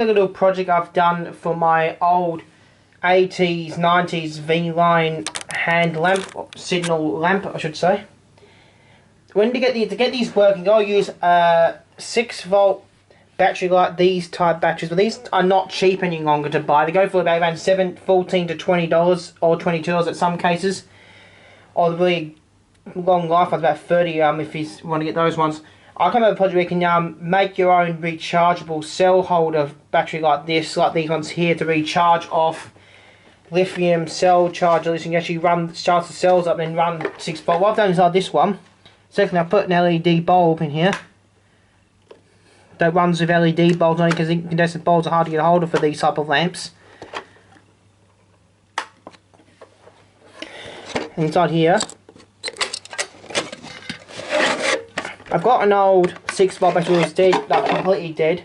A little project I've done for my old 80s, 90s V-line hand lamp, or signal lamp I should say. When to get these working, I'll use a 6-volt battery like these type batteries, but these are not cheap any longer to buy. They go for about around $14 to $20 or $22 at some cases. Or the really long life ones, about 30 if you want to get those ones. I come up with a project where you can make your own rechargeable cell holder battery like this, like these ones here, to recharge off lithium cell charger. So you can actually charge the cells up and then run 6 volt. What I've done inside this one, secondly, I've put an LED bulb in here that runs with LED bulbs only, because incandescent bulbs are hard to get a hold of for these type of lamps. And inside here, I've got an old 6-volt battery that was dead, like completely dead.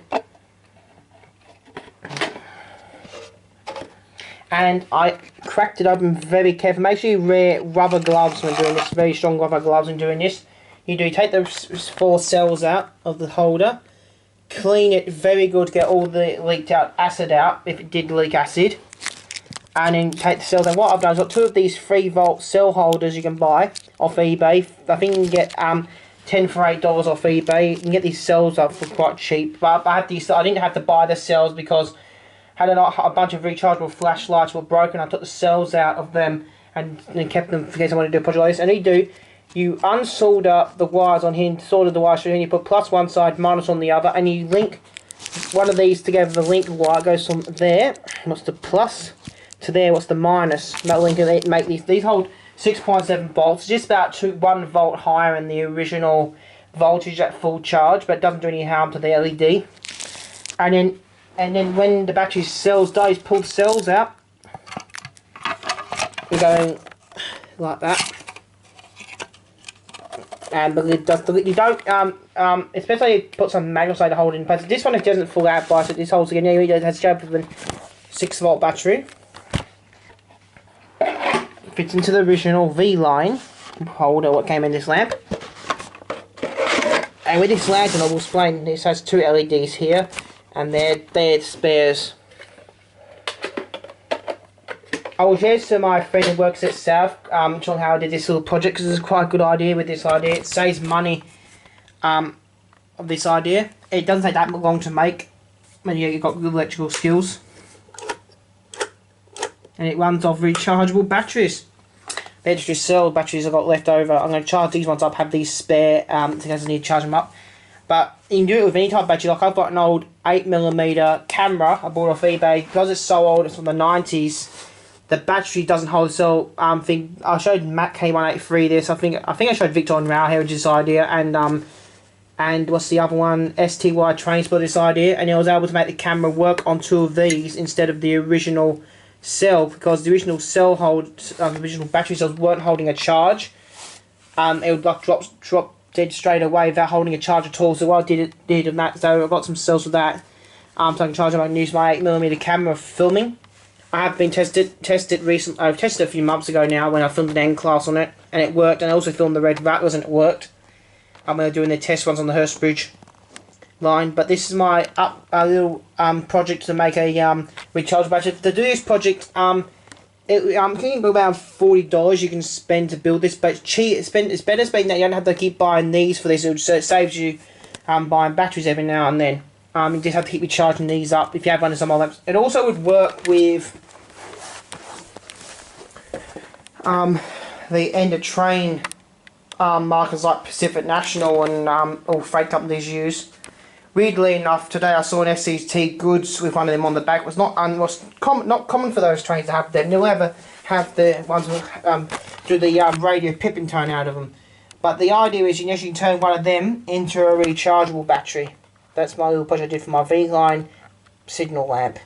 And I cracked it open very carefully. Make sure you wear rubber gloves when doing this, very strong rubber gloves when doing this. You take the 4 cells out of the holder, clean it very good to get all the leaked out acid out, if it did leak acid. And then take the cells. And what I've done is I've got 2 of these 3-volt cell holders you can buy off eBay. I think you can get 10 for $8 off eBay. You can get these cells up for quite cheap. But I didn't have to buy the cells because I had a bunch of rechargeable flashlights were broken. I took the cells out of them and kept them in case I wanted to do a project like this. And you unsolder the wires on here, solder the wires through here, and you put plus one side, minus on the other, and you link one of these together. The link wire goes from there, what's the plus, to there, what's the minus. That link, and make these hold 6.7 volts, just about 1 volt higher than the original voltage at full charge, but it doesn't do any harm to the LED. And then when the battery cells die, you pull the cells out. You're going like that. And the lid does the lid. You don't especially put some magnetite to hold it in place. This one, if it doesn't fall out by, so this holds again. It has a 6-volt battery. Fits into the original V-line holder what came in this lamp. And with this lantern, I will explain, this has 2 LEDs here, and they're spares. I will share this to my friend who works at South, showing how I did this little project, because it's quite a good idea with this idea. It saves money of this idea. It doesn't take that long to make when you've got good electrical skills. And it runs off rechargeable batteries. The extra cell batteries I've got left over, I'm going to charge these ones up, have these spare in case I need to charge them up. But you can do it with any type of battery. Like I've got an old 8mm camera I bought off eBay. Because it's so old, it's from the 90s, the battery doesn't hold the cell thing. I showed Matt K183 this. I think I showed Victor and Raul Heritage idea, and what's the other one? STY Transport this idea, and I was able to make the camera work on 2 of these instead of the original cell, because the original cell original battery cells weren't holding a charge. It would like drop dead straight away without holding a charge at all. So what I did on that, so I got some cells with that. So I can charge them. I can use my 8mm camera for filming. I have been tested recently. I've tested it a few months ago now when I filmed an end class on it, and it worked. And I also filmed the Red Rattlers, and it worked. I'm doing the test ones on the Hurstbridge line. But this is my little project to make a rechargeable battery. To do this project, I think about $40 you can spend to build this, but it's cheap. It's better spending that. You don't have to keep buying these for this, so it saves you buying batteries every now and then. You just have to keep recharging these up if you have one of some old lamps. It also would work with the end of train markers like Pacific National and all freight companies use. Weirdly enough, today I saw an SCT Goods with one of them on the back. It was not common for those trains to have them. They'll ever have the ones with do the radio pippin tone out of them. But the idea is you can actually turn one of them into a rechargeable battery. That's my little project I did for my V-line signal lamp.